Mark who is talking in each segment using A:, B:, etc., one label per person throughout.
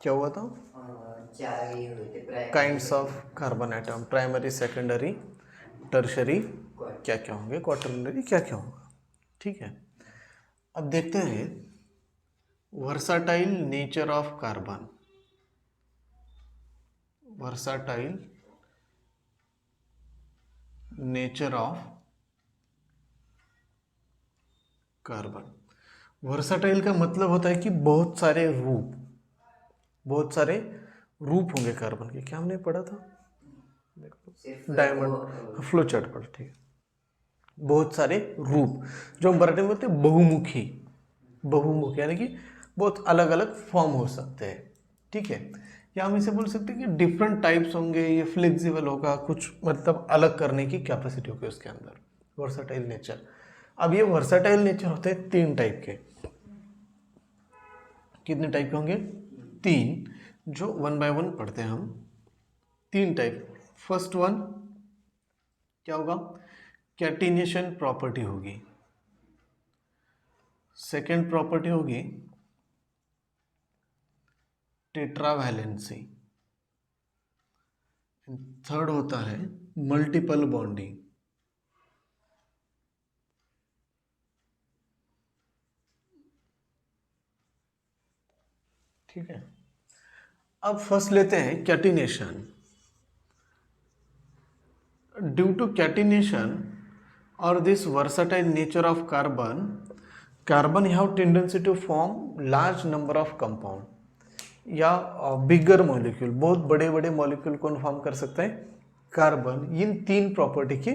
A: क्या हुआ था?
B: चार ये हुए थे
A: kinds of carbon atom, primary, secondary, tertiary, क्या क्या होंगे, क्वाटरनरी क्या क्या होगा। ठीक है, अब देखते हैं versatile nature of carbon. Versatile nature of carbon. Versatile का मतलब होता है कि बहुत सारे रूप होंगे कार्बन के। क्या हमने पढ़ा था?
B: सिर्फ
A: डायमंड फ्लो चार्ट पर। ठीक है, बहुत सारे रूप, जो हम मराठी में बोलते हैं बहुमुखी। बहुमुखी यानी कि बहुत अलग अलग फॉर्म हो सकते हैं। ठीक है, या हम इसे बोल सकते हैं कि डिफरेंट टाइप्स होंगे, ये फ्लेक्सिबल होगा, कुछ मतलब अलग करने की कैपेसिटी होगी उसके अंदर। Versatile nature. अब ये वर्साटाइल नेचर होते हैं 3 टाइप के। कितने टाइप के होंगे? 3, जो 1 बाय 1 पढ़ते हैं हम। 3 टाइप। फर्स्ट वन क्या होगा? कैटिनेशन प्रॉपर्टी होगी। सेकेंड प्रॉपर्टी होगी टेट्रावैलेंसी। थर्ड होता है मल्टीपल बॉन्डिंग। ठीक है, अब फर्स्ट लेते हैं कैटिनेशन। ड्यू टू कैटिनेशन और this versatile nature of carbon have tendency to form large number of compound या बिगर मॉलिक्यूल, बहुत बड़े बड़े मॉलिक्यूल कौन फॉर्म कर सकता है? कार्बन, इन 3 प्रॉपर्टी की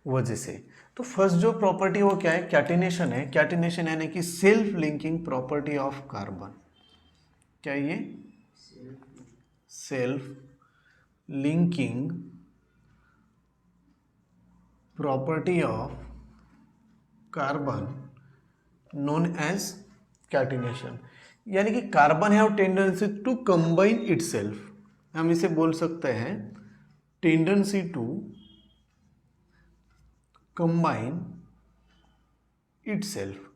A: वजह से। तो फर्स्ट जो प्रॉपर्टी वो क्या है? कैटिनेशन है। कैटिनेशन यानी कि self linking property of carbon. क्या ये? Self linking property of carbon known as catenation. यानी कि carbon have tendency to combine itself. हम इसे बोल सकते हैं टेंडेंसी टू कंबाइन इटसेल्फ।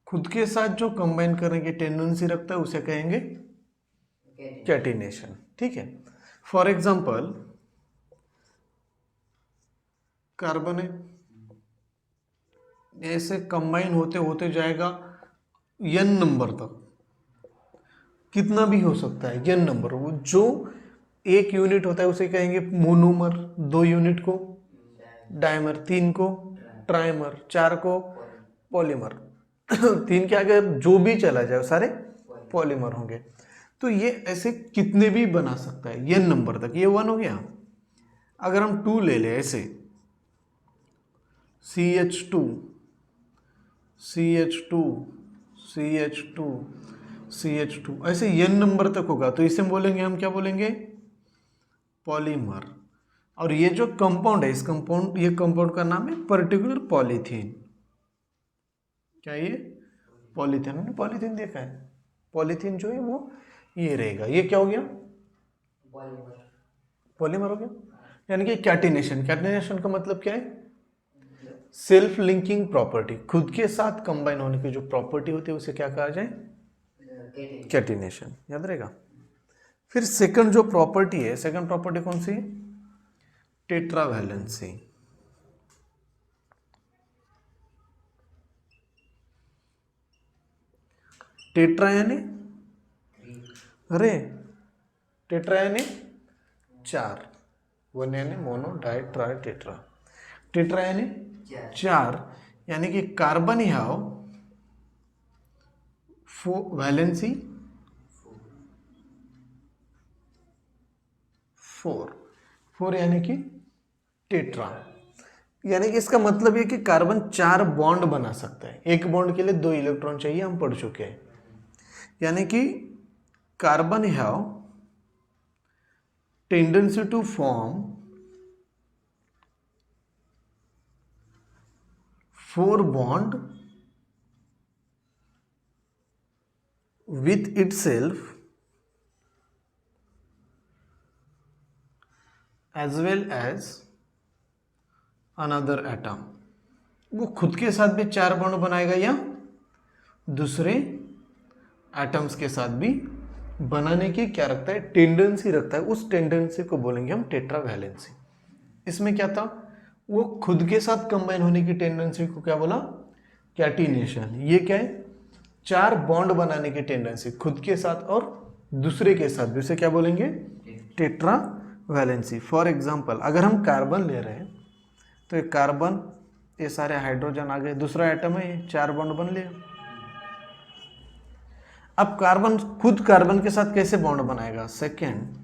A: खुद के साथ जो कंबाइन करने की टेंडेंसी रखता है उसे कहेंगे कैटिनेशन। ठीक है, फॉर एग्जांपल कार्बन है, ऐसे कंबाइन होते होते जाएगा n नंबर तक। कितना भी हो सकता है n नंबर। वो जो 1 यूनिट होता है उसे कहेंगे मोनोमर, 2 यूनिट को डायमर, 3 को ट्राइमर, 4 को पॉलीमर। 3 के आगे जो भी चला जाए सारे पॉलीमर होंगे। तो ये ऐसे कितने भी बना सकता है n नंबर तक। ये 1 हो गया। अगर हम 2 ले ले ऐसे CH2 CH2 CH2 CH2 ऐसे n नंबर तक होगा, तो इसे बोलेंगे हम, क्या बोलेंगे? पॉलीमर। और ये जो कंपाउंड है, ये कंपाउंड का नाम है पर्टिकुलर पॉलीथीन। क्या ये? पॉलीथीन। हमने पॉलीथीन देखा है। पॉलीथीन जो है वो ये रहेगा। ये क्या हो गया? पॉलीमर हो गया। यानी कि कैटिनेशन। कैटिनेशन का मतलब क्या है? सेल्फ लिंकिंग प्रॉपर्टी, खुद के साथ कंबाइन होने की जो प्रॉपर्टी होती है उसे क्या कहा जाए? कैटिनेशन। याद रहेगा। फिर सेकंड जो प्रॉपर्टी है, सेकंड प्रॉपर्टी कौन सी? टेट्रावैलेंसी। टेट्रा यानी, अरे टेट्रा यानी 4, 1 यानी mono, di, tri, tetra. Tetra यानी 4, यानी कि कार्बन हैव वैलेंसी 4 यानी कि टेट्रा। यानी कि इसका मतलब ये कि कार्बन 4 बॉन्ड बना सकता है। एक बॉन्ड के लिए 2 इलेक्ट्रॉन चाहिए, हम पढ़ चुके हैं। यानी कि carbon have tendency to form 4 bond with itself as well as another atom। वो खुद के साथ भी 4 बॉन्ड बनाएगा या दूसरे एटम्स के साथ भी बनाने की क्या रखता है, टेंडेंसी रखता है, उस टेंडेंसी को बोलेंगे हम टेट्रा वैलेंसी। इसमें क्या था, वो खुद के साथ कंबाइन होने की टेंडेंसी को क्या बोला, कैटिनेशन। ये क्या है, 4 बॉन्ड बनाने की टेंडेंसी खुद के साथ और दूसरे के साथ, जिसे क्या बोलेंगे, टेट्रा वैलेंसी। फॉर एग्जाम्पल अगर हम कार्बन ले रहे हैं तो एक कार्बन, ये सारे हाइड्रोजन आ गए, दूसरा एटम है, ये 4 बॉन्ड बन लिया। अब कार्बन खुद कार्बन के साथ कैसे बॉन्ड बनाएगा, सेकेंड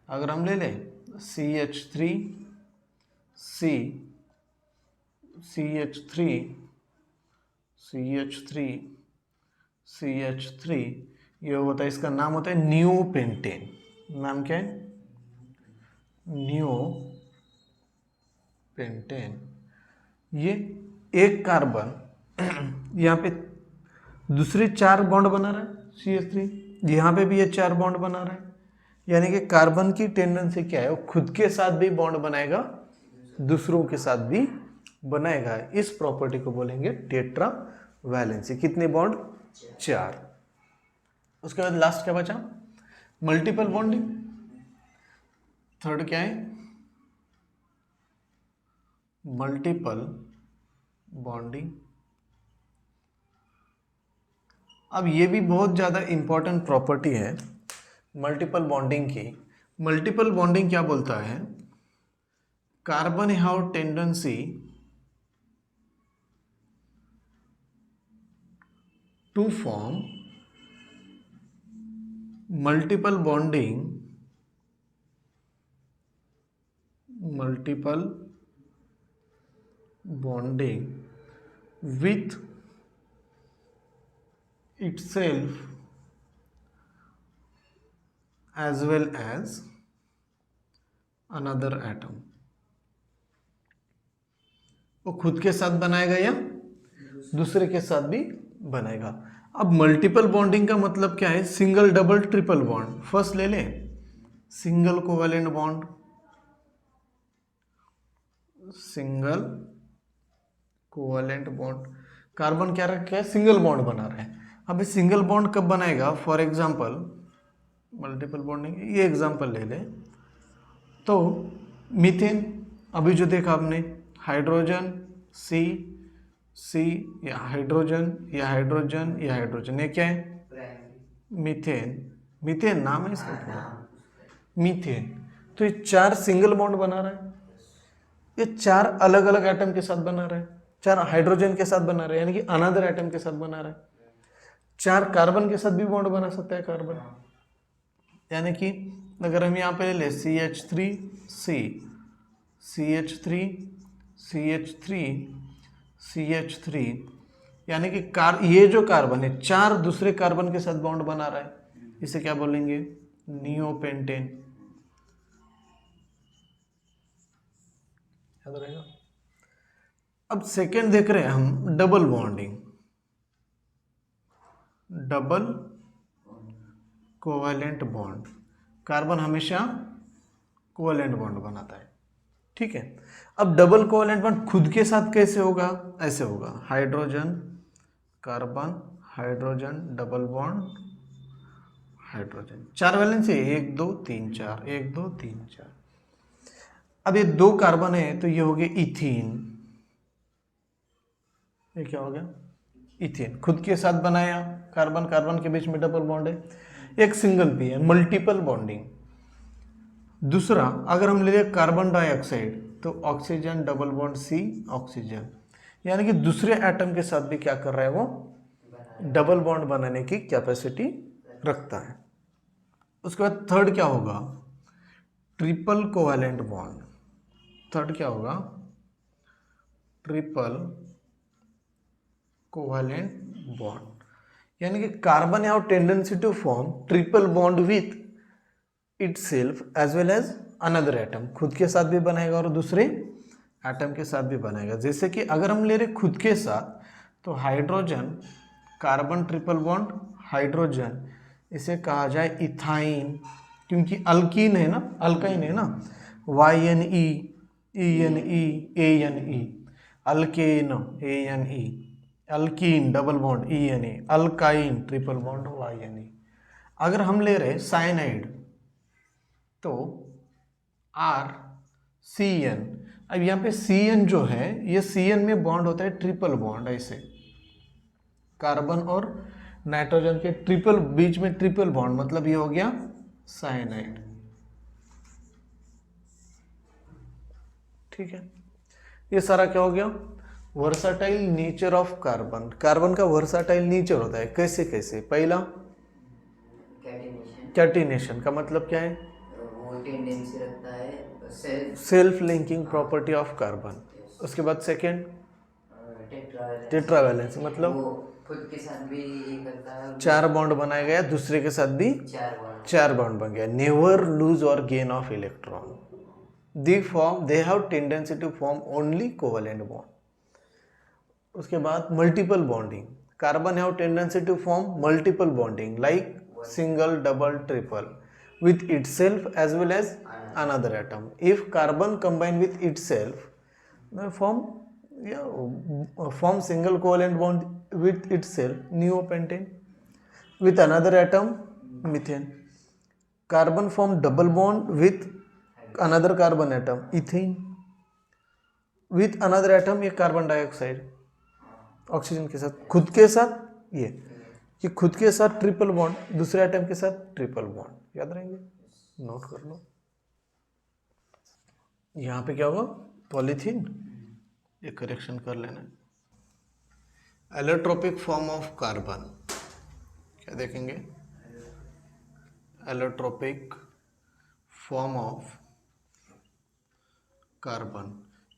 A: अगर हम ले लें CH3 C CH3 CH3 CH3, ये होता है, इसका नाम होता है नियोपेंटेन। नाम क्या है, नियोपेंटेन। ये एक कार्बन यहाँ पे दूसरे 4 बॉन्ड बना रहा है CH3, यहाँ पे भी ये 4 बॉन्ड बना रहा है, यानी कि कार्बन की टेंडेंसी क्या है, वो खुद के साथ भी बॉन्ड बनाएगा, दूसरों के साथ भी बनाएगा। इस प्रॉपर्टी को बोलेंगे टेट्रा वैलेंसी। कितने बॉन्ड, 4। उसके बाद लास्ट क्या बचा, मल्टीपल बॉन्डिंग। थर्ड क्या है, मल्टीपल बॉन्डिंग। अब ये भी बहुत ज़्यादा इंपॉर्टेंट प्रॉपर्टी है मल्टीपल बॉन्डिंग की। मल्टीपल बॉन्डिंग क्या बोलता है, carbon have tendency to form multiple bonding with itself as well as another atom। वो खुद के साथ बनाएगा या दूसरे के साथ भी बनाएगा। अब मल्टीपल बॉन्डिंग का मतलब क्या है, single double triple bond. First ले लें single covalent bond, single covalent bond. Carbon क्या रखा है, सिंगल बॉन्ड बना रहा है। अब ये सिंगल बॉन्ड कब बनाएगा, फॉर एग्जांपल मल्टीपल बॉन्डिंग, ये एग्जांपल ले ले तो मीथेन, अभी जो देखा आपने, हाइड्रोजन सी या हाइड्रोजन या हाइड्रोजन या हाइड्रोजन, ये क्या है, मीथेन नाम है इसका पूरा, मीथेन। तो ये 4 सिंगल बॉन्ड बना रहा है, ये 4 अलग अलग एटम के साथ बना रहा है, 4 हाइड्रोजन के साथ बना रहा है, यानी कि अनदर एटम के साथ बना रहा है। 4 कार्बन के साथ भी बॉन्ड बना सकता है कार्बन, यानी कि अगर हम यहाँ पे ले CH3 यानी कि ये जो कार्बन है 4 दूसरे कार्बन के साथ बॉन्ड बना रहा है, इसे क्या बोलेंगे, नियोपेंटेन। याद रहेगा। अब सेकेंड देख रहे हैं हम double bonding, double covalent bond. Carbon हमेशा कोवैलेंट बॉन्ड बनाता है, ठीक है। अब डबल कोवैलेंट बॉन्ड खुद के साथ कैसे होगा, ऐसे होगा, hydrogen carbon hydrogen double bond hydrogen, 4 valency, 1 2 3 4, 1 2 3 4। अब ये 2 कार्बन है तो ये हो गया इथीन, ये क्या हो गया, इथेन। खुद के साथ बनाया, कार्बन कार्बन के बीच में डबल बॉन्ड है, एक सिंगल पी है, मल्टीपल बॉन्डिंग। दूसरा अगर हम ले लें कार्बन डाइऑक्साइड तो oxygen double bond C oxygen, यानी कि दूसरे एटम के साथ भी क्या कर रहा है, वो डबल बॉन्ड बनाने की कैपेसिटी रखता है। उसके बाद थर्ड क्या होगा, ट्रिपल कोवैलेंट बॉन्ड। थर्ड क्या होगा, ट्रिपल कोवैलेंट बॉन्ड, यानी कि carbon have tendency to form triple bond with itself as well as another atom. खुद के साथ भी बनाएगा और दूसरे एटम के साथ भी बनाएगा। जैसे कि अगर हम ले रहे खुद के साथ तो hydrogen carbon triple bond hydrogen, इसे कहा जाए इथाइन, क्योंकि अल्कीन है ना, अल्काइन है ना, YNE ENE ANE, alkane ANE, alkyne double bond ENA, alkyne triple bond YNE। अगर हम ले रहे साइनाइड तो RCN। अब यहाँ पे CN जो है, ये CN में बॉन्ड होता है ट्रिपल बॉन्ड, ऐसे कार्बन और नाइट्रोजन के ट्रिपल, बीच में ट्रिपल बॉन्ड, मतलब ये हो गया साइनाइड। ठीक है, ये सारा क्या हो गया, versatile nature of carbon. Carbon का वर्साटाइल नेचर होता है, कैसे कैसे। पहला
B: कैटिनेशन,
A: कैटिनेशन का मतलब क्या है,
B: वो टेंडेंसी रखता है
A: self linking property of carbon. उसके बाद सेकेंड टेट्रावैलेंस, मतलब
B: वो खुद के साथ भी ये करता है,
A: 4 बॉन्ड बनाया गया, दूसरे के साथ भी 4 बॉन्ड बन गया। नेवर लूज और gain of electron. They have tendency to form only covalent bond. उसके बाद multiple bonding, carbon have tendency to form multiple bonding like single, double, triple with itself as well as another atom. If carbon combine with itself, form single covalent bond with itself, neopentane. With another atom, methane. Carbon form double bond with another carbon atom, ethane. With another atom, ये carbon dioxide, oxygen के साथ, खुद के साथ ये कि खुद के साथ ट्रिपल बॉन्ड, दूसरे एटम के साथ ट्रिपल बॉन्ड, याद रहेंगे, नोट कर लो। यहाँ पे क्या होगा, पॉलीथीन, ये करेक्शन कर लेना। एलोट्रोपिक फॉर्म ऑफ कार्बन क्या देखेंगे, एलोट्रोपिक फॉर्म ऑफ कार्बन,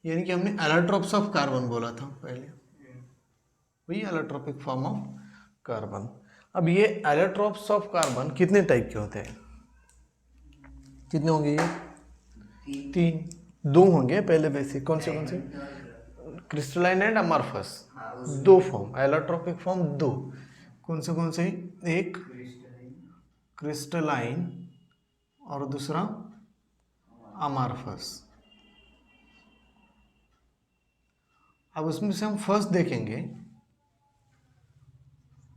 A: यानी कि हमने एलोट्रोप्स ऑफ कार्बन बोला था पहले, वही एलोट्रोपिक फॉर्म ऑफ कार्बन। अब ये एलोट्रोप्स ऑफ कार्बन कितने टाइप के होते हैं, कितने होंगे ये, 3, 2 होंगे पहले बेसिक। कौन से crystalline and amorphous, 2 form, allotropic form 2। कौन से एक क्रिस्टलाइन और दूसरा अमॉर्फस। अब उसमें से हम फर्स्ट देखेंगे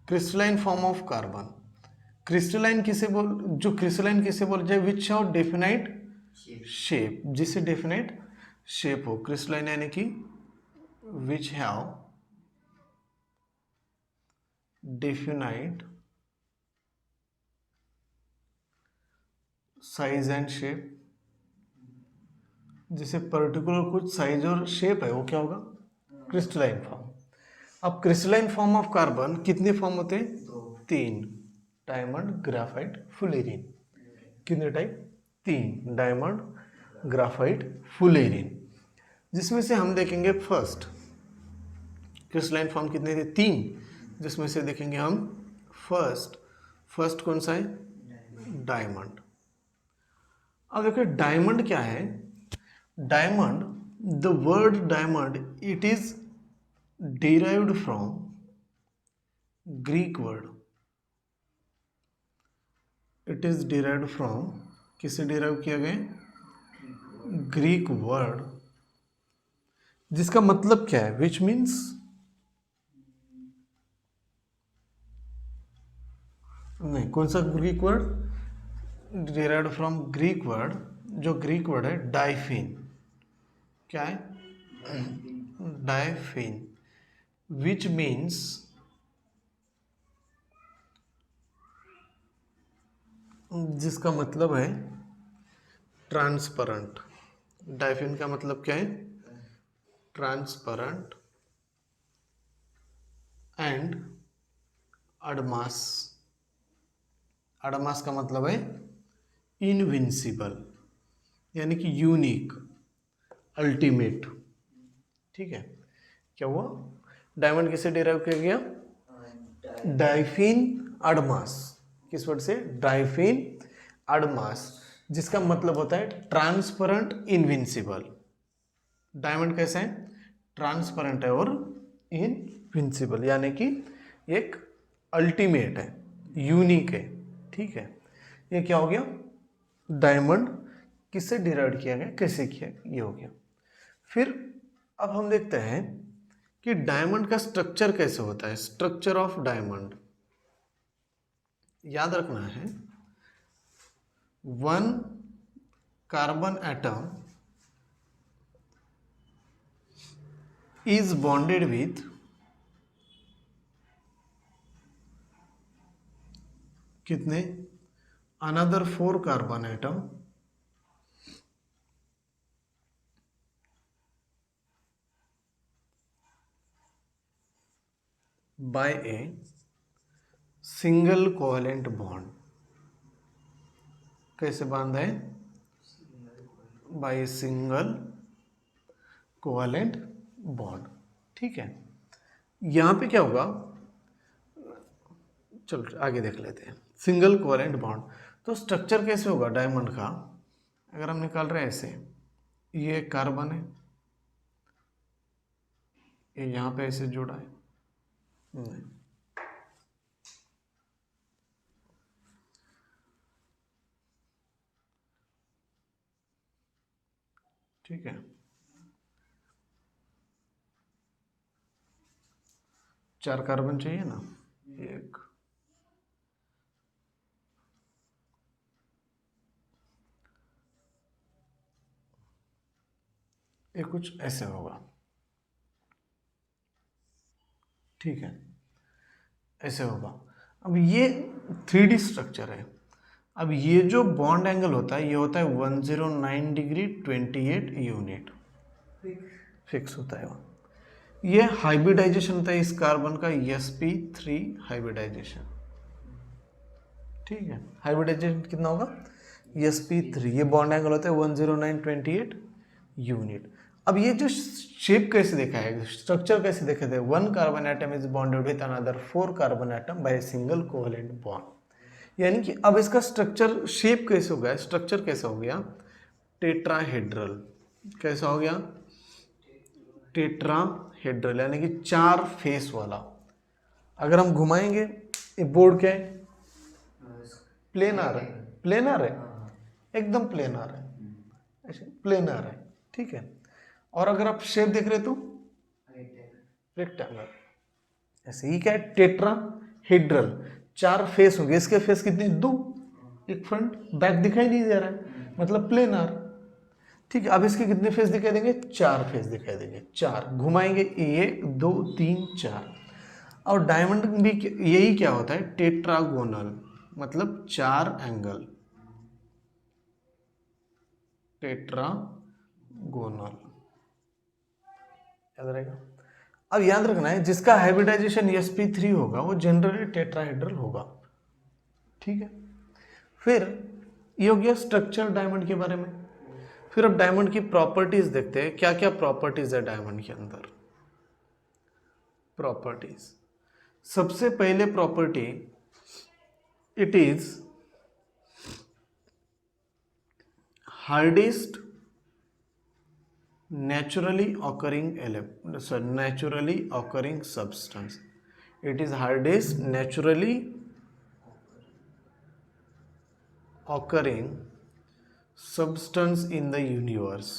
A: crystalline form of carbon. Crystalline किसे बोल जाए, विच हैव डेफिनाइट शेप, जिसे डेफिनाइट शेप हो। क्रिस्टलाइन यानी कि which have definite size and shape, जिसे पर्टिकुलर कुछ साइज और शेप है, वो क्या होगा, क्रिस्टलाइन फॉर्म। अब क्रिस्टलाइन फॉर्म ऑफ कार्बन कितने फॉर्म होते हैं, 3, डायमंड, ग्राफाइट, फुलेरिन। कितने टाइप, 3, डायमंड, ग्राफाइट, फुलेरिन। जिसमें से हम देखेंगे फर्स्ट क्रिस्टलाइन फॉर्म कितने थे, 3, जिसमें से देखेंगे हम फर्स्ट कौन सा है, डायमंड। अब देखिए डायमंड क्या है, diamond, the word diamond it is derived from Greek word. It is derived from, किससे derive किया गया, ग्रीक वर्ड, जिसका मतलब क्या है, which means, नहीं, कौन सा Greek word, derived from Greek word, जो ग्रीक वर्ड है डाइफिन। क्या है, डाइफिन, which means जिसका मतलब है ट्रांसपेरेंट। डाइफिन का मतलब क्या है, ट्रांसपेरेंट। एंड अडमास, अडमास का मतलब है इनविंसिबल, यानी कि यूनिक, अल्टीमेट। ठीक है, क्या हुआ, डायमंड किससे डिराइव किया गया, डाइफिन अडमास। किस वर्ड से, डाइफिन अडमास, जिसका मतलब होता है ट्रांसपेरेंट, इनविंसिबल। डायमंड कैसा है, ट्रांसपेरेंट है और इनविंसिबल, यानी कि एक अल्टीमेट है, यूनिक है। ठीक है, ये क्या हो गया, डायमंड किससे डिराइव किया गया, कैसे किया, ये हो गया। फिर अब हम देखते हैं कि डायमंड का स्ट्रक्चर कैसे होता है। स्ट्रक्चर ऑफ डायमंड, याद रखना है, one carbon atom is bonded with कितने, another 4 carbon atom by a single covalent bond. कैसे बांधा है, बाय सिंगल कोवेलेंट बॉन्ड। ठीक है, यहां पे क्या होगा, चलो आगे देख लेते हैं। सिंगल कोवेलेंट बॉन्ड, तो स्ट्रक्चर कैसे होगा डायमंड का, अगर हम निकाल रहे हैं ऐसे, ये कार्बन है, ये यहां पे ऐसे जुड़ा है, नहीं, ठीक है, 4 कार्बन चाहिए ना, एक, ये कुछ ऐसे होगा, ठीक है, ऐसे होगा। अब ये 3D स्ट्रक्चर है। अब ये जो बॉन्ड एंगल होता है, ये होता है 109 डिग्री 28 यूनिट, फिक्स होता है वहाँ। ये हाइब्रिडाइजेशन होता है इस कार्बन का, sp3 हाइब्रिडाइजेशन, ठीक है। हाइब्रिडाइजेशन कितना होगा, sp3, ये बॉन्ड एंगल होता है 10928 यूनिट। अब ये जो शेप कैसे देखा है, स्ट्रक्चर कैसे देखे थे, 1 carbon atom is bonded with another 4 carbon atom by single covalent bond. यानी कि अब इसका स्ट्रक्चर शेप कैसे हो गया, स्ट्रक्चर कैसा हो गया, टेट्राहेड्रल। कैसा हो गया, टेट्राहेड्रल, यानी कि 4 फेस वाला। अगर हम घुमाएंगे, ये बोर्ड क्या है, प्लेनर है, प्लेनर है, एकदम प्लेनर है, ऐसे प्लेनर है, ठीक है। और अगर आप शेप देख रहे तो रेक्टेंगल, ऐसे ही क्या है, टेट्राहेड्रल, 4 फेस होंगे। इसके फेस कितने, 2, एक फ्रंट बैक दिखाई नहीं दे रहा है, मतलब प्लेनर, ठीक है। अब इसके कितने फेस दिखाई देंगे, 4 फेस दिखाई देंगे, 4 घुमाएंगे, 1 2 3 4। और डायमंड भी यही क्या होता है, टेट्रागोनल, मतलब 4 एंगल, टेट्रागोनल, याद रहेगा। अब याद रखना है, जिसका हाइब्रिडाइजेशन sp3 होगा वो जनरली टेट्राहेड्रल होगा, ठीक है। फिर ये हो गया स्ट्रक्चर डायमंड के बारे में। फिर अब डायमंड की प्रॉपर्टीज देखते हैं, क्या क्या प्रॉपर्टीज है डायमंड के अंदर। प्रॉपर्टीज, सबसे पहले property, it is hardest naturally occurring substance. It is hardest naturally occurring substance in the universe.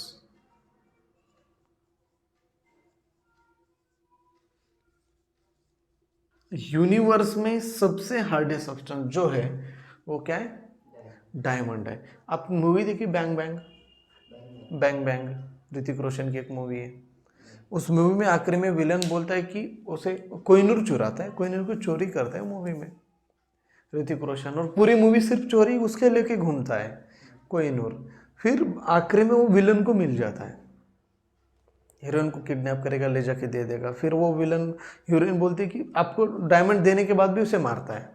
A: Universe में सबसे हार्डेस्ट सब्सटेंस जो है वो क्या है, डायमंड है। आप मूवी देखी bang bang, bang bang, Hrithik Roshan की एक मूवी है। उस मूवी में आखिरी में विलन बोलता है कि उसे कोहिनूर चुराता है, कोहिनूर को चोरी करता है मूवी में ऋतिक रोशन, और पूरी मूवी सिर्फ चोरी उसके लेके घूमता है कोहिनूर। फिर आखिरी में वो विलन को मिल जाता है, हीरोइन को किडनैप करेगा, ले जाके दे देगा। फिर वो विलन, हीरोइन बोलती है कि आपको डायमंड देने के बाद भी उसे मारता है।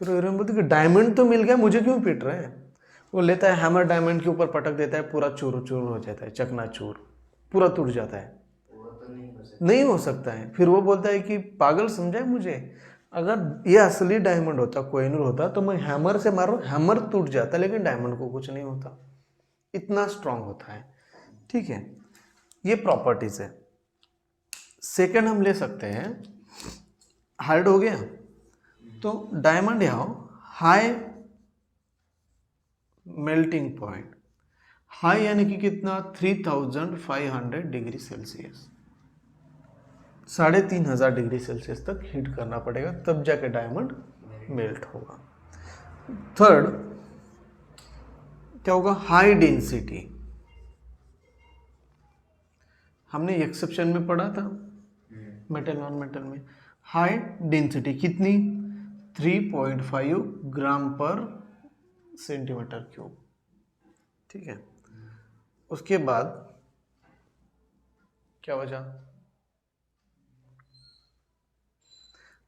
A: फिर हीरोइन बोलती है कि डायमंड तो मिल गया, मुझे क्यों पीट रहे हैं। वो लेता है हैमर, डायमंड के ऊपर पटक देता है, पूरा चूर चूर हो जाता है, चकनाचूर, पूरा टूट जाता है।
B: वो तो
A: नहीं हो सकता है। फिर वो बोलता है कि पागल समझा है मुझे, अगर ये असली डायमंड होता, कोहिनूर होता, तो मैं हैमर से मारूं, हैमर टूट जाता, लेकिन डायमंड को कुछ नहीं होता, इतना स्ट्रांग होता है, ठीक है। ये प्रॉपर्टीज है। सेकंड हम ले सकते हैं, हार्ड हो गया तो डायमंड यहाँ हाई मेल्टिंग पॉइंट, हाई यानी कि कितना, 3500 डिग्री सेल्सियस, 3500 डिग्री सेल्सियस तक हीट करना पड़ेगा, तब जाके डायमंड मेल्ट होगा। थर्ड क्या होगा, हाई डेंसिटी। हमने एक्सेप्शन में पढ़ा था मेटल नॉन मेटल में, हाई डेंसिटी कितनी, 3.5 ग्राम पर सेंटीमीटर क्यूब, ठीक है। उसके बाद क्या वजह,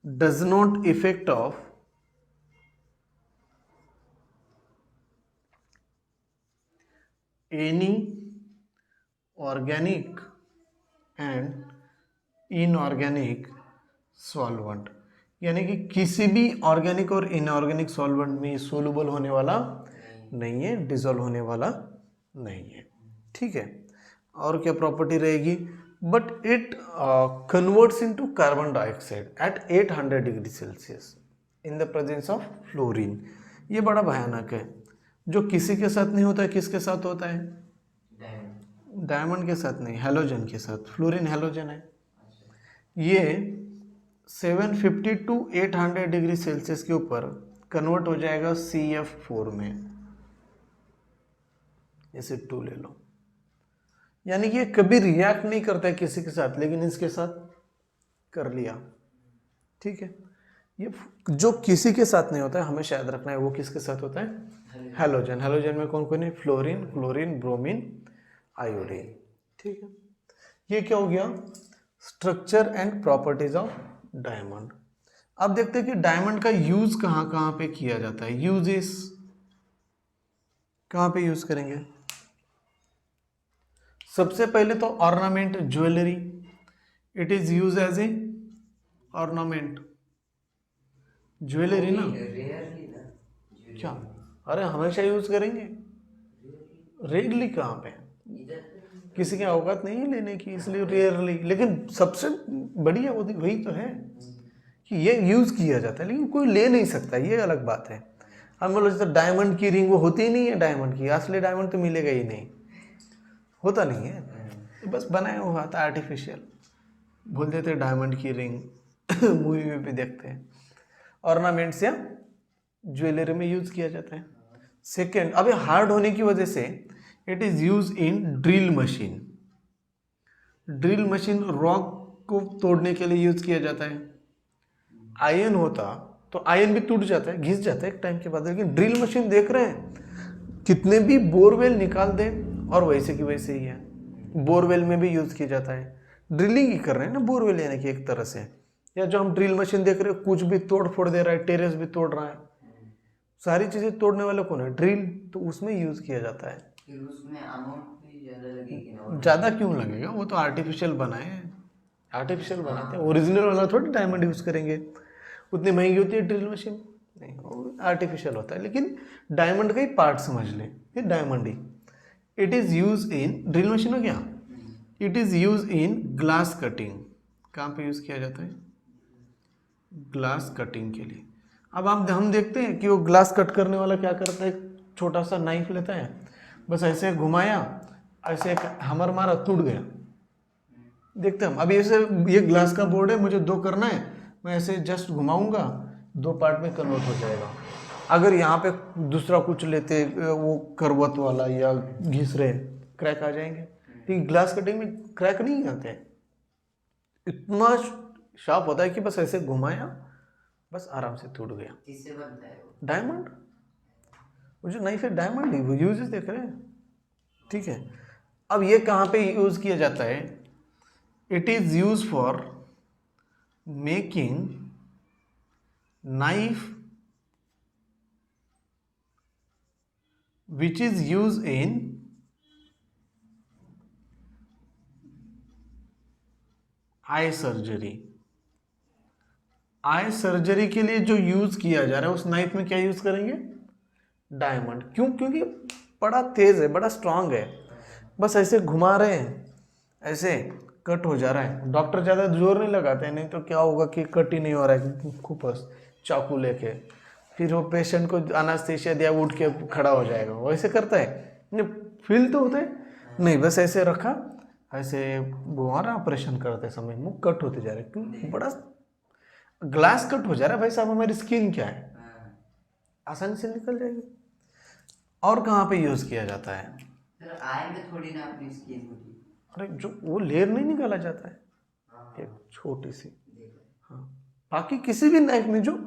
A: does not effect of any organic and inorganic solvent, यानी कि किसी भी ऑर्गेनिक और इनऑर्गेनिक सॉल्वेंट में सोलुबल होने वाला नहीं है, डिसॉल्व होने वाला नहीं है, ठीक है। और क्या प्रॉपर्टी रहेगी, but it converts into carbon dioxide eight 800 degree Celsius in the presence of fluorine. ये बड़ा भयानक है, जो किसी के साथ नहीं होता है, किसके साथ होता है, डायमंड के साथ नहीं, हैलोजन के साथ। फ्लोरीन हैलोजन है। ये 750 टू 800 डिग्री सेल्सियस के ऊपर कन्वर्ट हो जाएगा CF4 में, इसे 2 ले लो। यानी कि ये कभी रिएक्ट नहीं करता है किसी के साथ, लेकिन इसके साथ कर लिया, ठीक है। ये जो किसी के साथ नहीं होता है, हमें शायद रखना है, वो किसके साथ होता है, हैलोजन। हैलोजन में कौन कौन है, फ्लोरीन, क्लोरीन, ब्रोमीन, आयोडीन, ठीक है। ये क्या हो गया, structure and properties of diamond. अब देखते हैं कि डायमंड का यूज कहाँ कहाँ पे किया जाता है। यूजेस कहाँ पे यूज करेंगे, सबसे पहले तो ornament, jewellery, it is use as a ornament, jewellery ना, क्या, अरे हमेशा यूज करेंगे, रेयरली कहाँ पे, किसी की औकात नहीं है लेने की, इसलिए रेयरली। लेकिन सबसे बढ़िया वही तो है कि ये यूज किया जाता है, लेकिन कोई ले नहीं सकता, ये अलग बात है। हम बोलो जैसे डायमंड की रिंग, वो होती ही नहीं है डायमंड की, असली डायमंड तो मिलेगा ही नहीं, होता नहीं है, बस बनाया हुआ था आर्टिफिशियल, बोल देते डायमंड की रिंग मूवी में भी देखते हैं। ऑर्नामेंट्स या ज्वेलरी में यूज किया जाता है। सेकेंड, अब हार्ड होने की वजह से it is use in drill machine. Drill machine rock को तोड़ने के लिए यूज किया जाता है। आयन होता तो आयन भी टूट जाता है, घिस जाता है एक टाइम के बाद, लेकिन ड्रिल मशीन देख रहे हैं, कितने भी बोरवेल निकाल दें और वैसे की वैसे ही है। बोरवेल में भी यूज किया जाता है, ड्रिलिंग ही कर रहे हैं ना बोरवेल, यानी कि एक तरह से। या जो हम ड्रिल मशीन देख रहे हैं, कुछ भी तोड़ फोड़ दे रहा है, टेरेस भी तोड़ रहा है, सारी चीजें तोड़ने वाला कौन है, ड्रिल, तो उसमें यूज किया जाता है।
B: फिर उसमें अमाउंट भी ज़्यादा लगेगी ना,
A: ज़्यादा क्यों लगेगा, वो तो आर्टिफिशियल बनाए हैं, आर्टिफिशियल बनाते हैं, ओरिजिनल वाला थोड़ी डायमंड यूज़ करेंगे, उतनी महंगी होती है ड्रिल मशीन, नहीं, वो आर्टिफिशियल होता है। लेकिन डायमंड का ही पार्ट समझ लें, ये diamond he. It is use in, drill machine हो गया, it is use in glass cutting. कहाँ पे यूज़ किया जाता है, ग्लास कटिंग के लिए। अब हम देखते हैं कि वो ग्लास कट करने वाला क्या करता है, छोटा सा नाइफ लेता है, बस ऐसे घुमाया, ऐसे एक हमर मारा, टूट गया। देखते हम, अभी ऐसे ये ग्लास का बोर्ड है, मुझे 2 करना है, मैं ऐसे जस्ट घुमाऊंगा, 2 पार्ट में कन्वर्ट हो जाएगा। अगर यहाँ पे दूसरा कुछ लेते, वो करवत वाला या घिसरे, क्रैक आ जाएंगे। लेकिन ग्लास कटिंग में क्रैक नहीं आते हैं, इतना शार्प होता है कि बस ऐसे घुमाया, बस आराम से टूट गया।
B: किससे बनता है वो,
A: डायमंड, वो जो नाइफ है डायमंड ही, वो यूजेस देख रहे हैं, ठीक है। अब ये कहाँ पे यूज किया जाता है, it is use for making knife which is use in eye surgery. Eye surgery के लिए जो यूज किया जा रहा है, उस नाइफ में क्या यूज करेंगे, डायमंड। क्यों, क्योंकि बड़ा तेज है, बड़ा स्ट्रांग है, बस ऐसे घुमा रहे हैं, ऐसे कट हो जा रहा है। डॉक्टर ज़्यादा जोर नहीं लगाते हैं, नहीं तो क्या होगा कि कट ही नहीं हो रहा है, खूबस चाकू लेके, फिर वो पेशेंट को एनेस्थीसिया दिया, उठ के खड़ा हो जाएगा, वैसे करता है, नहीं फील तो होता है नहीं, बस ऐसे रखा, ऐसे बुआरा ऑपरेशन करते समय मुंह कट होते जा रहे हैं, क्यों, बड़ा ग्लास कट हो जा रहा है भाई साहब, हमारी स्किन क्या है, आसानी से निकल जाएगी। और कहाँ पे यूज किया जाता है?
B: सर आएंगे थोड़ी ना अपनी स्किन होगी।
A: अरे जो वो लेयर नहीं निकाला जाता है,
B: हाँ
A: एक छोटी सी।
B: देखो।
A: हाँ, बाकी किसी भी नाइफ में जो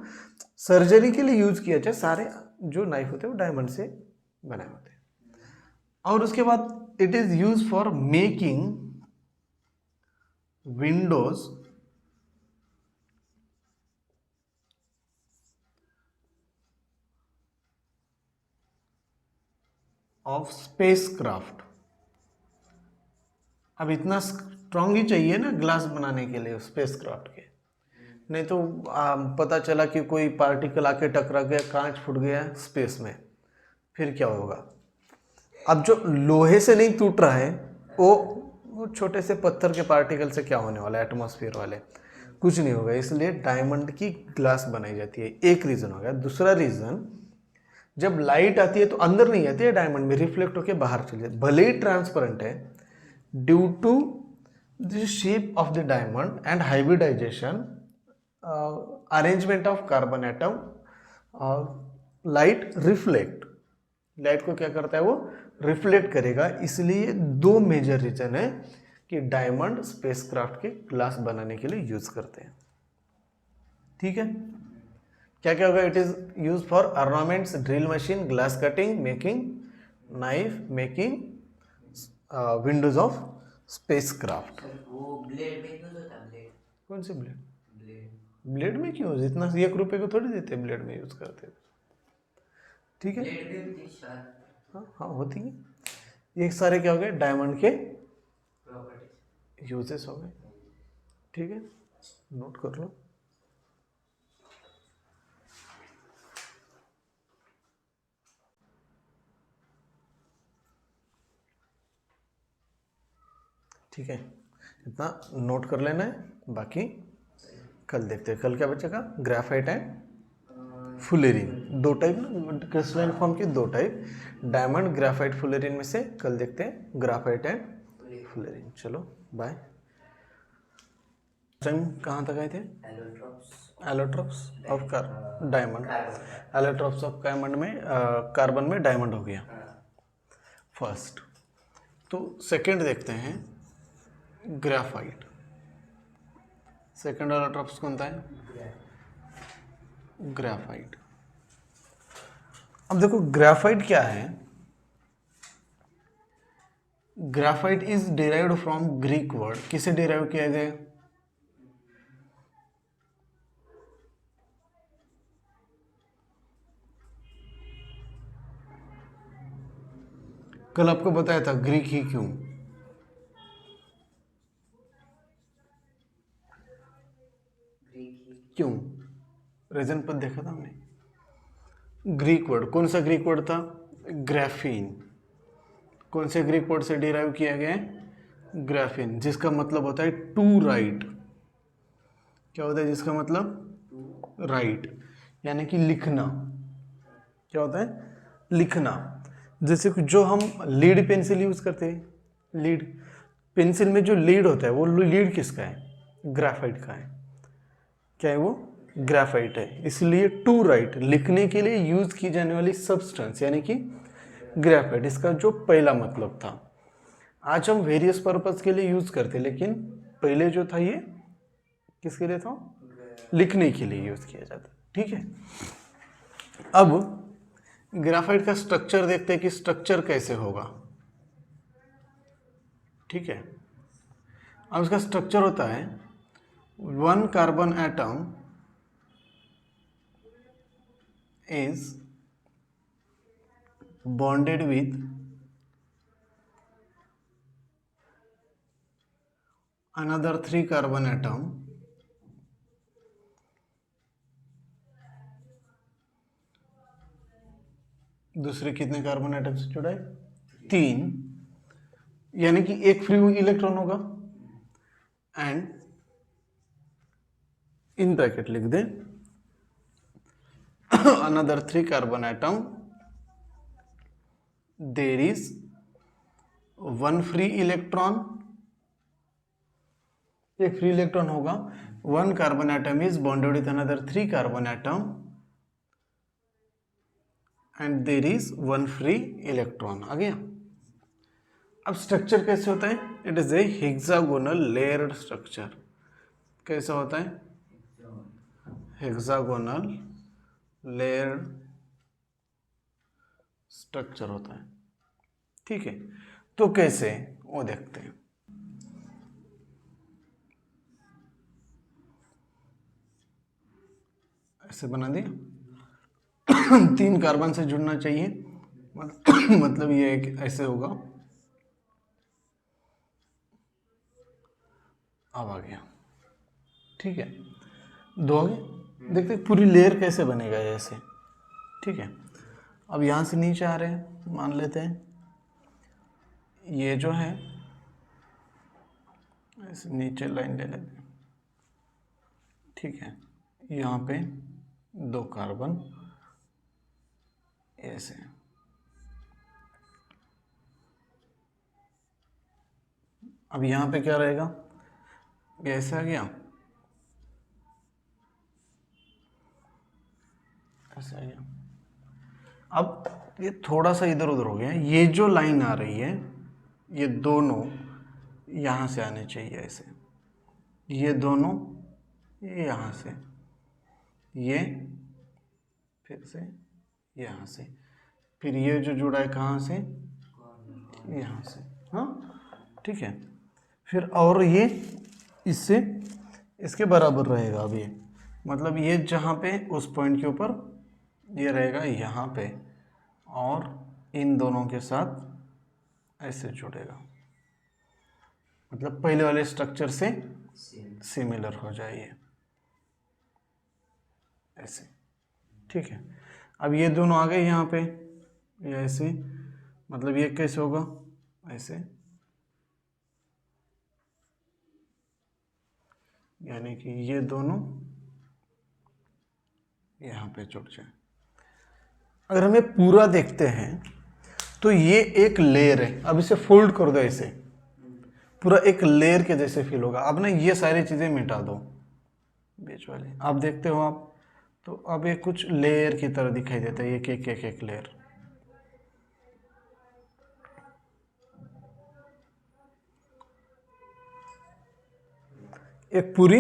A: सर्जरी के लिए यूज किया जाए, सारे जो नाइफ होते हैं वो डायमंड से बनाए होते हैं। और उसके बाद it is use for making Windows of spacecraft. अब इतना स्ट्रांग ही चाहिए ना ग्लास बनाने के लिए स्पेसक्राफ्ट के, नहीं तो पता चला कि कोई पार्टिकल आके टकरा गया, कांच फूट गया स्पेस में, फिर क्या होगा? अब जो लोहे से नहीं टूट रहा है वो छोटे से पत्थर के पार्टिकल से क्या होने वाला है, एटमॉस्फेयर वाले, कुछ नहीं होगा। इसलिए डायमंड की ग्लास बनाई जाती है, एक रीज़न हो गया। दूसरा रीज़न, जब लाइट आती है तो अंदर नहीं आती है डायमंड में, रिफ्लेक्ट होकर बाहर चली जाती है, भले ही ट्रांसपेरेंट है। Due to the shape of the diamond and hybridisation, arrangement of carbon atom, light reflect, light को क्या करता है वो रिफ्लेक्ट करेगा। इसलिए दो मेजर रीजन है कि डायमंड स्पेसक्राफ्ट के ग्लास बनाने के लिए यूज करते हैं। ठीक है, क्या क्या होगा? It is use for ornaments, drill machine, glass cutting, making knife, making Windows of spacecraft.
B: Sir वो ब्लेड में यूज होता है, ब्लेड।
A: कौन से ब्लेड?
B: ब्लेड
A: ब्लेड में क्यों? इतना 1 रुपए को थोड़ी देते, ब्लेड में यूज करते। ठीक है,
B: ब्लेड भी होती है शायद,
A: हाँ हाँ होती है। ये सारे क्या हो गए? डायमंड के
B: प्रॉपर्टीज।
A: यूजेस हो गए। ठीक है, नोट कर लो। ठीक है, इतना नोट कर लेना है, बाकी कल देखते हैं। कल क्या बचेगा? ग्रेफाइट एंड फुलेरिन, दो टाइप ना क्रिस्टलाइन फॉर्म के, दो टाइप, डायमंड, ग्रेफाइट, फुलेरिन में से कल देखते हैं ग्रेफाइट एंड फुलेरिन। चलो बाय। टाइम कहाँ तक आए थे? Allotropes of diamond, allotropes of diamond में कार्बन में डायमंड हो गया फर्स्ट। तो सेकंड देखते हैं ग्रेफाइट। सेकंड एलोट्रोप्स कौन था? ग्रेफाइट। अब देखो ग्रेफाइट क्या है। Graphite is derived from Greek word. किसे डिराइव किया गया? कल आपको बताया था ग्रीक ही क्यों। क्यों? रीजन पर देखा था हमने। ग्रीक वर्ड, कौन सा ग्रीक वर्ड था? ग्राफीन। कौन से ग्रीक वर्ड से डिराइव किया गया है? ग्राफीन, जिसका मतलब होता है टू राइट। क्या होता है जिसका मतलब? राइट, यानी कि लिखना। क्या होता है? लिखना। जैसे कि जो हम लीड पेंसिल यूज करते हैं, लीड पेंसिल में जो लीड होता है वो लीड किसका है? ग्राफाइट का है। क्या है वो? ग्राफाइट है। इसलिए टू राइट, लिखने के लिए यूज की जाने वाली सब्सटेंस यानी कि ग्राफाइट, इसका जो पहला मतलब था। आज हम वेरियस पर्पस के लिए यूज करते, लेकिन पहले जो था ये किसके लिए था? लिखने के लिए यूज किया जाता। ठीक है, अब ग्राफाइट का स्ट्रक्चर देखते हैं कि स्ट्रक्चर कैसे होगा। ठीक है, अब इसका स्ट्रक्चर होता है 1 carbon atom is bonded with another 3 carbon atom दूसरे कितने कार्बन एटम से जुड़ा है? 3, यानी कि एक फ्री इलेक्ट्रॉन होगा। एंड इन ब्रैकेट लिख दे another 3 carbon atom, there is 1 free electron, एक फ्री इलेक्ट्रॉन होगा। 1 carbon atom is bonded with another 3 carbon atom and there is one free electron. आ गया। अब स्ट्रक्चर कैसे होता है? It is a hexagonal layered structure. कैसा होता है? हेक्सागोनल लेयर्ड स्ट्रक्चर होता है। ठीक है, तो कैसे वो देखते हैं। ऐसे बना दिया 3 कार्बन से जुड़ना चाहिए, मतलब ये एक ऐसे होगा। अब आ गया। ठीक है, 2 आ गए। देखते हैं पूरी लेयर कैसे बनेगा ये ऐसे। ठीक है, अब यहाँ से नीचे आ रहे हैं, मान लेते हैं ये जो है ऐसे नीचे लाइन ले लेते हैं। ठीक है, यहाँ पे 2 कार्बन ऐसे। अब यहाँ पे क्या रहेगा? ये ऐसे आ गया, ऐसे आ गया। अब ये थोड़ा सा इधर उधर हो गया। ये जो लाइन आ रही है ये दोनों यहाँ से आने चाहिए ऐसे, ये दोनों ये यहाँ से, ये फिर से यहाँ से, फिर ये जो जुड़ा है कहाँ से? यहाँ से। हाँ ठीक है, फिर और ये इससे इसके बराबर रहेगा। अब ये मतलब ये जहाँ पे उस पॉइंट के ऊपर ये रहेगा यहाँ पे, और इन दोनों के साथ ऐसे जुड़ेगा, मतलब पहले वाले स्ट्रक्चर से सिमिलर हो जाए ये ऐसे। ठीक है, अब ये दोनों आ गए यहाँ पे, ये ऐसे, मतलब ये कैसे होगा? ऐसे, यानी कि ये दोनों यहाँ पे जुड़ जाए। अगर हमें पूरा देखते हैं तो ये एक लेयर है। अब इसे फोल्ड कर दो ऐसे, पूरा एक लेयर के जैसे फील होगा। अब ना ये सारी चीज़ें मिटा दो बीच वाले, आप देखते हो आप, तो अब ये कुछ लेयर की तरह दिखाई देता है, एक एक एक एक लेयर। एक पूरी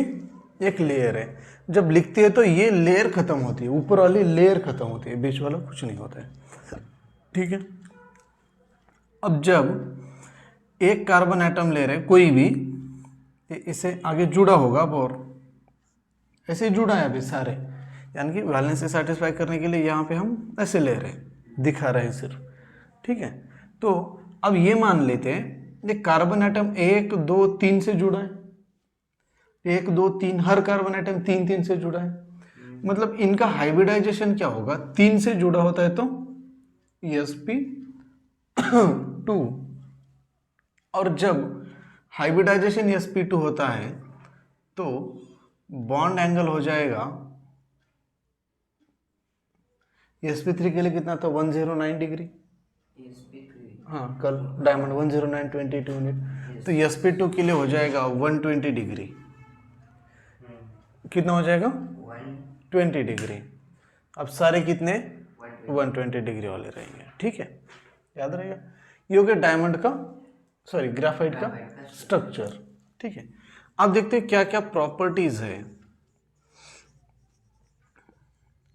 A: एक लेयर है। जब लिखते हैं तो ये लेयर खत्म होती है, ऊपर वाली लेयर खत्म होती है, बीच वाला कुछ नहीं होता है। ठीक है, अब जब एक कार्बन एटम ले रहे कोई भी, इसे आगे जुड़ा होगा अब, और ऐसे ही जुड़ा है अभी सारे, यानी कि वैलेंस से सेटिस्फाई करने के लिए यहाँ पे हम ऐसे ले रहे हैं, दिखा रहे हैं सिर्फ। ठीक है, तो अब ये मान लेते हैं ये कार्बन एटम 1 2 3 से जुड़ा है, 1 2 3, हर कार्बन एटम 3 3 से जुड़ा है। मतलब इनका हाइब्रिडाइजेशन क्या होगा? 3 से जुड़ा होता है तो sp2, और जब हाइब्रिडाइजेशन sp2 होता है तो बॉन्ड एंगल हो जाएगा sp3 के लिए कितना था? 109 डिग्री। हाँ, कल डायमंड 109 22 यूनिट, तो sp2 के लिए हो जाएगा 120 डिग्री। कितना हो जाएगा? 120 डिग्री। अब सारे कितने? 120 डिग्री वाले रहेंगे। ठीक है, याद रहेगा। ये हो गया डायमंड का, सॉरी ग्राफाइट का स्ट्रक्चर। ठीक है, अब देखते हैं क्या क्या प्रॉपर्टीज है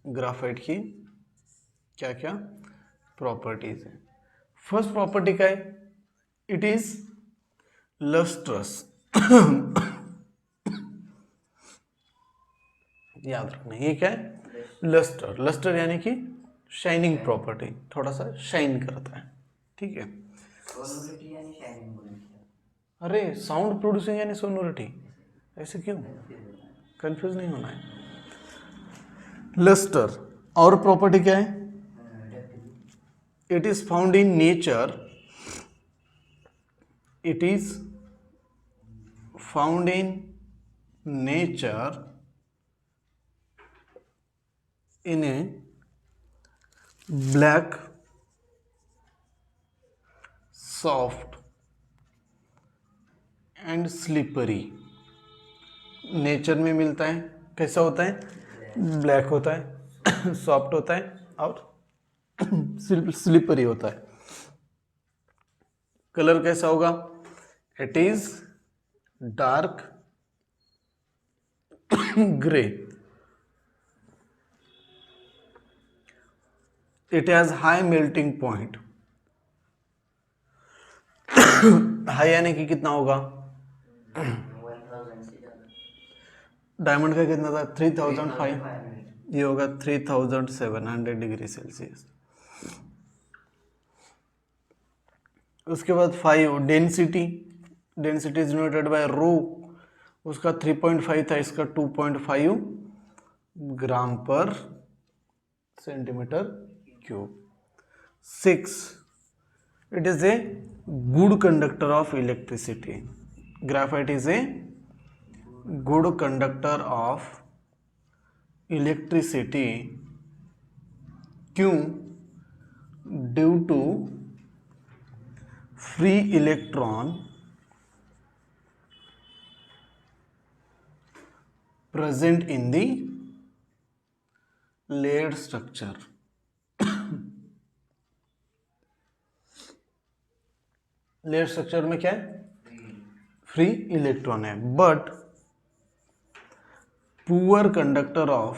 A: ग्राफाइट की, क्या क्या प्रॉपर्टीज है। फर्स्ट प्रॉपर्टी क्या है? It is lustrous. याद रखना, ये क्या है? लस्टर। लस्टर यानी कि शाइनिंग प्रॉपर्टी, थोड़ा सा शाइन करता है। ठीक है,
B: सोनोरिटी यानी शाइनिंग बोलते हैं।
A: अरे साउंड प्रोड्यूसिंग यानी सोनोरिटी, ऐसे क्यों? कंफ्यूज नहीं होना है। लस्टर और प्रॉपर्टी क्या है? It is found in nature, it is found in nature in a black soft and slippery। Nature में मिलता है, कैसा होता है? ब्लैक होता है, सॉफ्ट होता है और स्लिपरी होता है। कलर कैसा होगा? It is dark grey. It has high melting point. High यानी कि कितना होगा?
B: 1000 से ज़्यादा।
A: डायमंड का कितना था? 3005।
B: 3500।
A: ये होगा 3700 डिग्री सेल्सियस। उसके बाद 5 density. Density is denoted by rho. उसका 3.5 था, इसका 2.5 gram per centimetre cube. 6 it is a good conductor of electricity. Graphite is a good conductor of electricity. क्यों? Due to free electron present in the layered structure। Layer structure में क्या है? Free electron है। But poor conductor of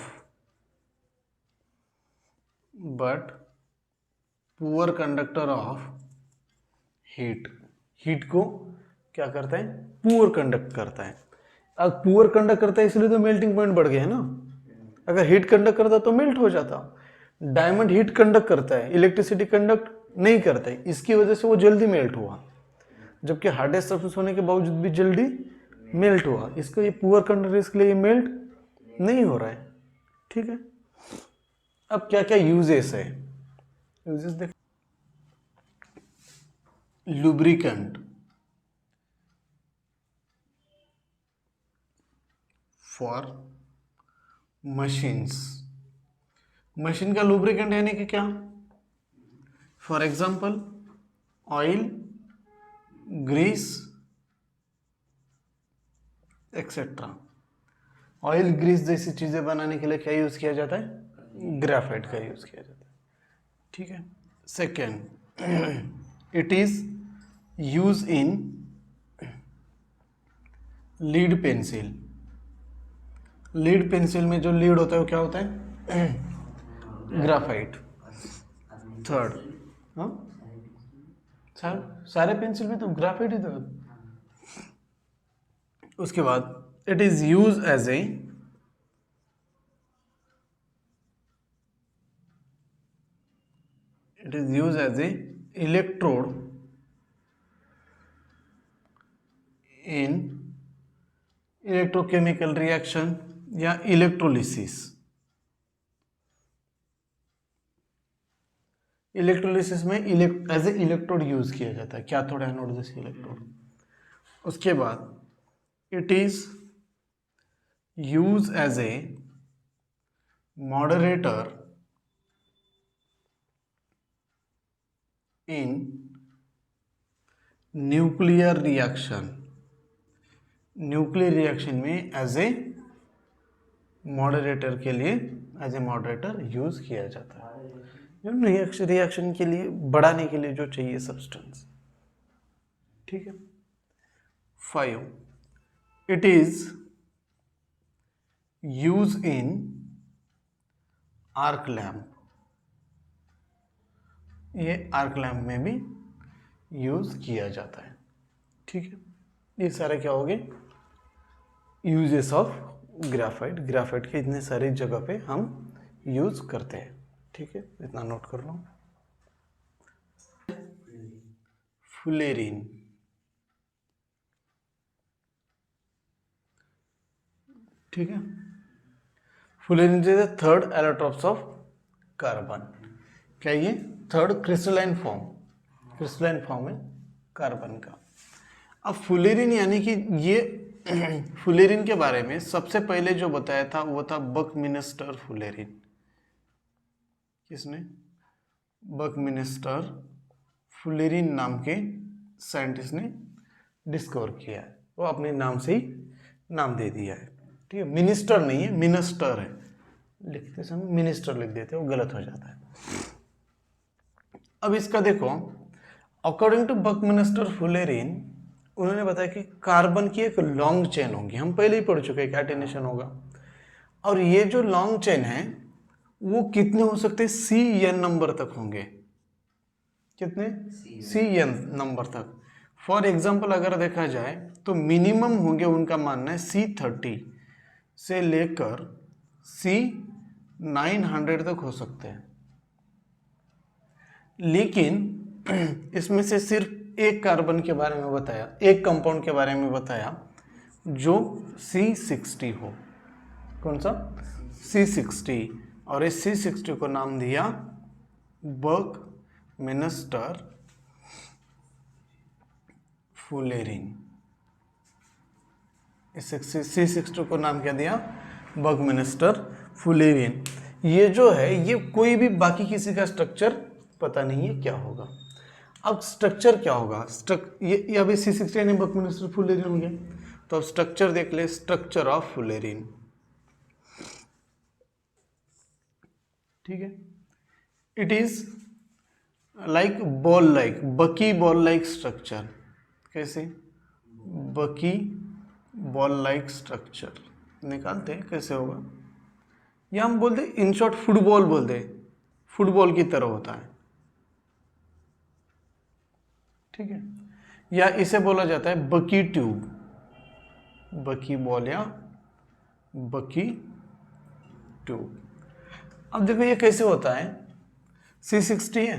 A: heat. Heat को क्या करता है? Poor conduct करता है। अब पुअर कंडक्ट करता है इसलिए तो मेल्टिंग पॉइंट बढ़ गया है ना। अगर हीट कंडक्ट करता तो मेल्ट हो जाता। डायमंड हीट कंडक्ट करता है, इलेक्ट्रिसिटी कंडक्ट नहीं करता है, इसकी वजह से वो जल्दी मेल्ट हुआ। जबकि हार्डेस्ट सरफेस होने के बावजूद भी जल्दी मेल्ट हुआ। इसका ये पुअर कंडक्टर, इसके लिए ये मेल्ट नहीं हो रहा है। ठीक है। अब क्या क्या यूजेस है? यूजेस देख। Lubricant for machines. मशीन का लुब्रिकेंट यानी कि क्या? For example oil, grease etcetera. Oil grease जैसी चीजें बनाने के लिए क्या यूज किया जाता है? ग्रेफाइट का यूज किया जाता है। ठीक है। Second, it is use in lead pencil. Lead pencil में जो लीड होता है वो क्या होता है? ग्राफाइट। थर्ड, हाँ सारे पेंसिल में तो ग्राफाइट ही तो। उसके बाद it is use as a electrode in electrochemical reaction या इलेक्ट्रोलिसिस। इलेक्ट्रोलिसिस में एज ए इलेक्ट्रोड यूज किया जाता है, कैथोड एनोड जैसे इलेक्ट्रोड। उसके बाद it is use as a moderator in nuclear reaction. Nuclear reaction में एज ए मॉडरेटर के लिए एज ए मॉडरेटर यूज किया जाता है। रिएक्शन के लिए बढ़ाने के लिए जो चाहिए सब्सटेंस। ठीक है। 5 it is use in arc lamp. ये आर्क लैम्प में भी यूज किया जाता है। ठीक है। ये सारे क्या हो गए? Uses of graphite. ग्राफाइट के इतने सारी जगह पे हम यूज करते हैं। ठीक है, इतना नोट कर लो। फुलेरिन। ठीक है। Fullerene is the third allotropes of carbon. क्या ये? थर्ड क्रिस्टलाइन फॉर्म है कार्बन का। अब फुलेरिन यानी कि ये फुलेरिन के बारे में सबसे पहले जो बताया था वो था बकमिन्स्टर फुलेरिन। किसने? बकमिन्स्टर फुलेरिन नाम के साइंटिस्ट ने डिस्कवर किया है। वो अपने नाम से ही नाम दे दिया है। ठीक है। मिनिस्टर नहीं है, मिनिस्टर है। लिखते समय मिनिस्टर लिख देते हैं, वो गलत हो जाता है। अब इसका देखो, अकॉर्डिंग टू बकमिंस्टर फुलेरिन उन्होंने बताया कि कार्बन की एक लॉन्ग चेन होगी, हम पहले ही पढ़ चुके हैं कैटेनेशन होगा, और ये जो लॉन्ग चेन है वो कितने हो सकते हैं, CN नंबर तक होंगे। कितने? CN नंबर तक। फॉर एग्जाम्पल अगर देखा जाए तो मिनिमम होंगे, उनका मानना है C30 से लेकर C900 तक हो सकते हैं, लेकिन इसमें से सिर्फ एक कार्बन के बारे में बताया, एक कंपाउंड के बारे में बताया जो C60 हो। कौन सा? C60। और इस C60 को नाम दिया बकमिंस्टर फुलेरिन। इस C60 को नाम क्या दिया? Buckminster fullerene. ये जो है ये कोई भी बाकी किसी का स्ट्रक्चर पता नहीं है क्या होगा। अब स्ट्रक्चर क्या होगा? ये अभी C60 यानी बकमिंस्टर फुलेरिन हो गया, तो अब स्ट्रक्चर देख ले, स्ट्रक्चर ऑफ फुलेरिन। ठीक है, it is like ball like, बकी बॉल लाइक स्ट्रक्चर। कैसे? बकी बॉल लाइक स्ट्रक्चर निकालते हैं, कैसे होगा? या हम बोलते इन शॉर्ट फुटबॉल बोलते, फुटबॉल की तरह होता है। ठीक है, या इसे बोला जाता है बकी ट्यूब, बकी बॉल या बकी ट्यूब। अब देखो ये कैसे होता है। C60 है,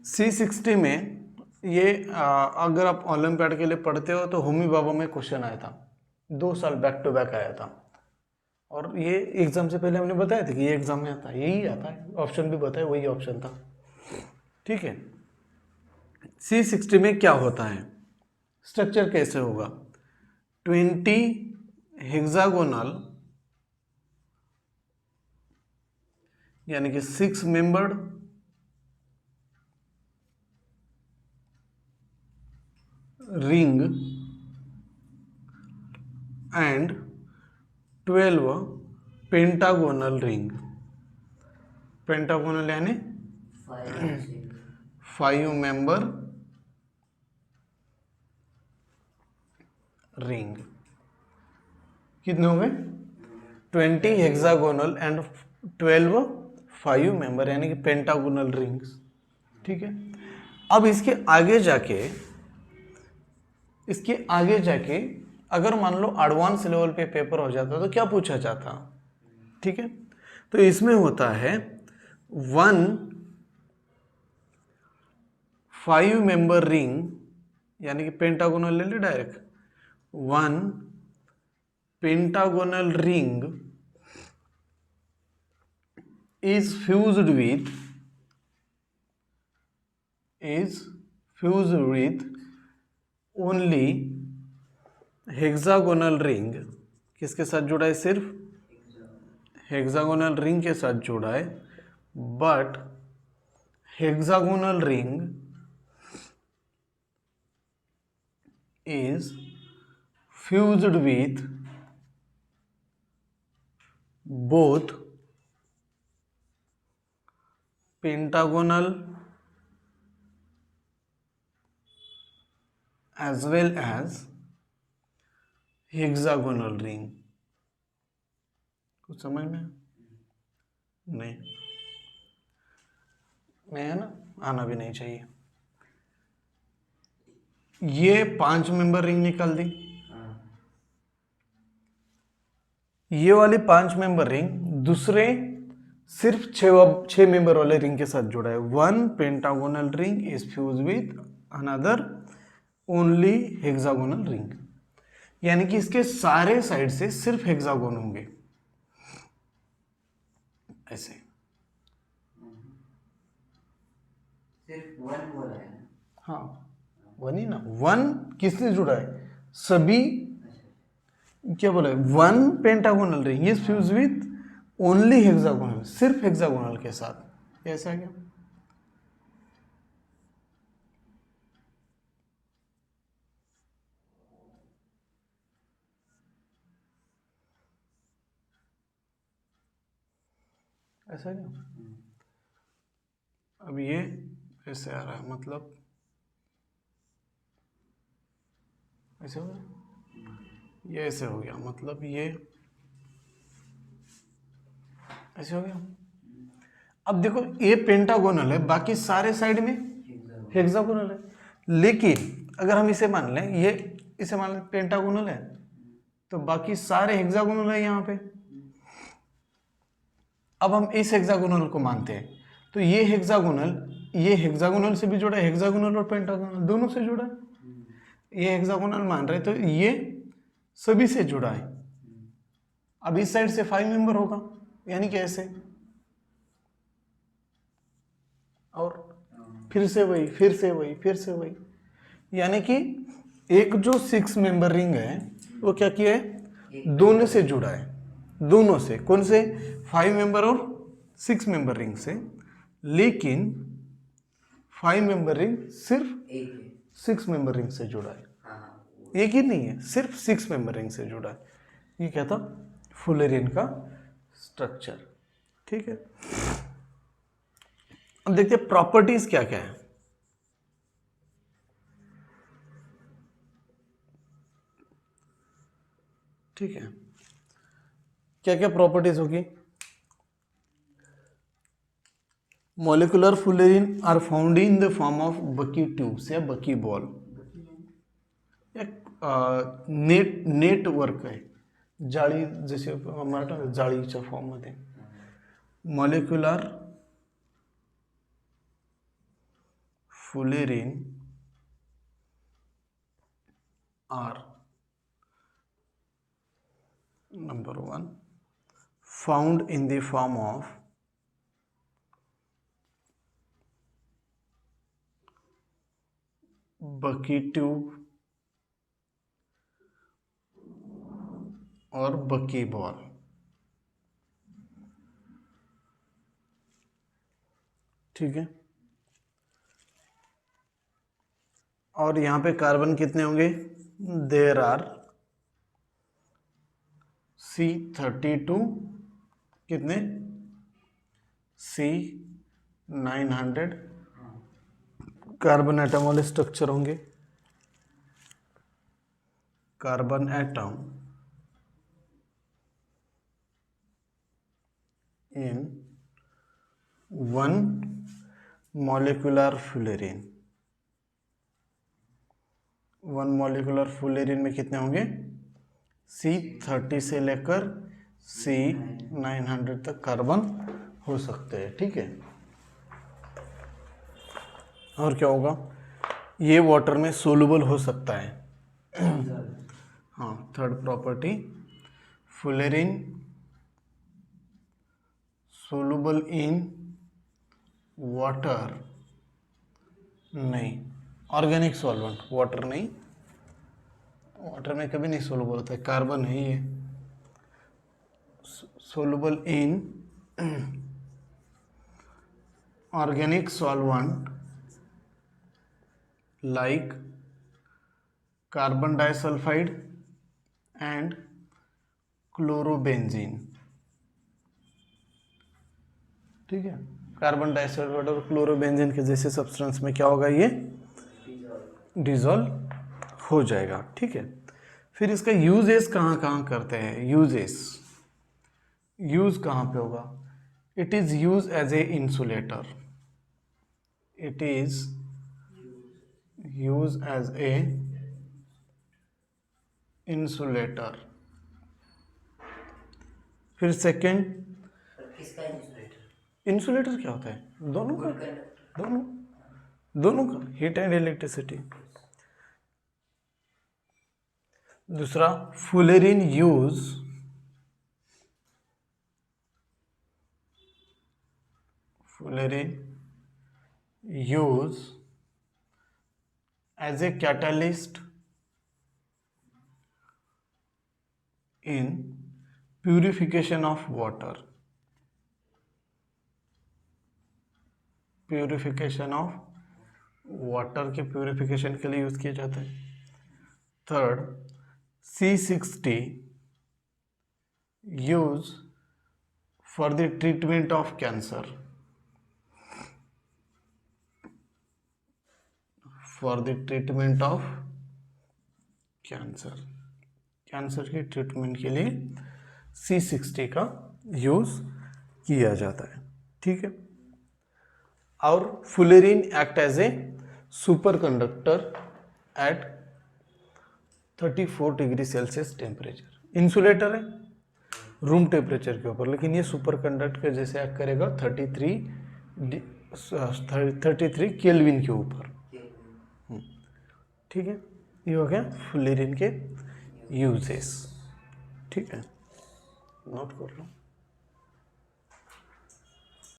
A: C60 में ये अगर आप ओलंपियाड के लिए पढ़ते हो तो होमी बाबा में क्वेश्चन आया था, 2 साल बैक टू बैक आया था, और ये एग्जाम से पहले हमने बताया था कि ये एग्जाम में आता है, यही आता है, ऑप्शन भी बताया वही ऑप्शन था। ठीक है, C60 में क्या होता है, स्ट्रक्चर कैसे होगा? 20 हेक्सागोनल यानी कि 6 membered ring and 12 pentagonal ring. Pentagonal यानी 5 मेंबर रिंग। कितने हो गए? 20 हेक्सागोनल एंड 12 5 मेंबर यानी कि पेंटागोनल रिंग्स। ठीक है, अब इसके आगे जाके अगर मान लो एडवांस लेवल पे पेपर हो जाता तो क्या पूछा जाता? ठीक है, तो इसमें होता है 1 5 मेंबर रिंग यानी कि पेंटागोनल ले ले direct, 1 pentagonal ring is fused with only hexagonal ring. किसके साथ जुड़ा है? सिर्फ हेक्सागोनल रिंग के साथ जुड़ा है, but hexagonal ring is fused with both pentagonal as well as hexagonal ring. कुछ समझ में? नहीं है ना, आना भी नहीं चाहिए। ये 5 मेंबर रिंग निकाल दी, ये वाली 5 मेंबर रिंग दूसरे सिर्फ 6 मेंबर वाले रिंग के साथ जुड़ा है। 1 pentagonal ring is fuse with another only hexagonal ring, यानी कि इसके सारे साइड से सिर्फ हेक्सागोन होंगे ऐसे।
B: सिर्फ 1 बोला है ना?
A: हाँ 1 ही ना, 1 किससे जुड़ा है? सभी क्या बोला है? 1 pentagonal ring is fuse with only hexagonal, सिर्फ हेक्सागोनल के साथ। ऐसा क्या? ऐसा क्या? अब ये ऐसे आ रहा है, मतलब ऐसे हो गया, ये ऐसे हो गया, मतलब ये ऐसे हो गया। अब देखो ये पेंटागोनल है, बाकी सारे साइड में हेक्सागोनल है, लेकिन अगर हम इसे मान लें, ये इसे मान लें पेंटागोनल है, तो बाकी सारे हेक्सागोनल है यहाँ पे। अब हम इस हेक्सागोनल को मानते हैं, तो ये हेक्सागोनल से भी जुड़ा है, हेक्सागोनल और पेंटागोनल दोनों से जुड़ा है। ये हेक्सागोनल मान रहे, तो ये सभी से जुड़ा है। अब इस साइड से 5 मेंबर होगा, यानी कि ऐसे, और फिर से वही, फिर से वही, फिर से वही, यानी कि एक जो 6 मेंबर रिंग है वो क्या किया है, दोनों से जुड़ा है, दोनों से। कौन से, 5 मेंबर और 6 मेंबर रिंग से, लेकिन 5 मेंबर रिंग सिर्फ
B: एक है।
A: 6 मेंबर रिंग से जुड़ा है,
B: हाँ,
A: एक ही नहीं है, सिर्फ 6 मेंबर रिंग से जुड़ा है। ये क्या था, फुलेरिन का स्ट्रक्चर। ठीक है, अब देखते हैं प्रॉपर्टीज क्या क्या है। ठीक है, क्या क्या प्रॉपर्टीज होगी। Molecular fullerene are found in the form of bucky tubes या बकी बॉल, या नेटवर्क आहे, जाळी, जसे मराठा जाळीच्या फॉर्म मध्ये। Molecular fullerene are number 1 found in the form of bucky tube और बकी बॉल। ठीक है, और यहाँ पे कार्बन कितने होंगे, देर आर C32, कितने, C900 कार्बन एटम वाले स्ट्रक्चर होंगे। Carbon atom in 1 molecular fullerene, 1 molecular fullerene में कितने होंगे, C30 से लेकर C900 तक कार्बन हो सकते हैं। ठीक है, और क्या होगा, ये वाटर में सोलुबल हो सकता है। हाँ, third property, fullerene soluble in water, नहीं, ऑर्गेनिक सॉल्वेंट, वाटर नहीं, वाटर में कभी नहीं सोलुबल होता है, कार्बन है ये। Soluble in organic solvent like carbon disulfide and chlorobenzene। ठीक है, कार्बन डाइसल्फाइड और क्लोरोबेंजीन के जैसे सब्सटेंस में क्या होगा, ये डिजोल्व हो जाएगा। ठीक है, फिर इसका यूजेस कहाँ कहाँ करते हैं, यूज कहाँ पे होगा, it is use as a insulator, it is use as a insulator. फिर सेकेंड,
B: किसका इंसुलेटर?
A: इंसुलेटर क्या होता है, दोनों का, दोनों का, हीट एंड इलेक्ट्रिसिटी। दूसरा, fullerene use as a catalyst in purification of water, purification of water के प्यूरिफिकेशन के लिए यूज किया जाता है। Third, C60 use for the treatment of cancer, for the treatment of cancer, cancer के treatment के लिए C60 का यूज किया जाता है, ठीक है। और fullerene act as a super conductor at 34 degree Celsius temperature. Insulator है रूम टेम्परेचर के ऊपर, लेकिन ये सुपर कंडक्ट के जैसे एक्ट करेगा 33 केल्विन के ऊपर, ठीक है। ये हो गया फुलेरिन के यूजेस, ठीक है, नोट कर लो।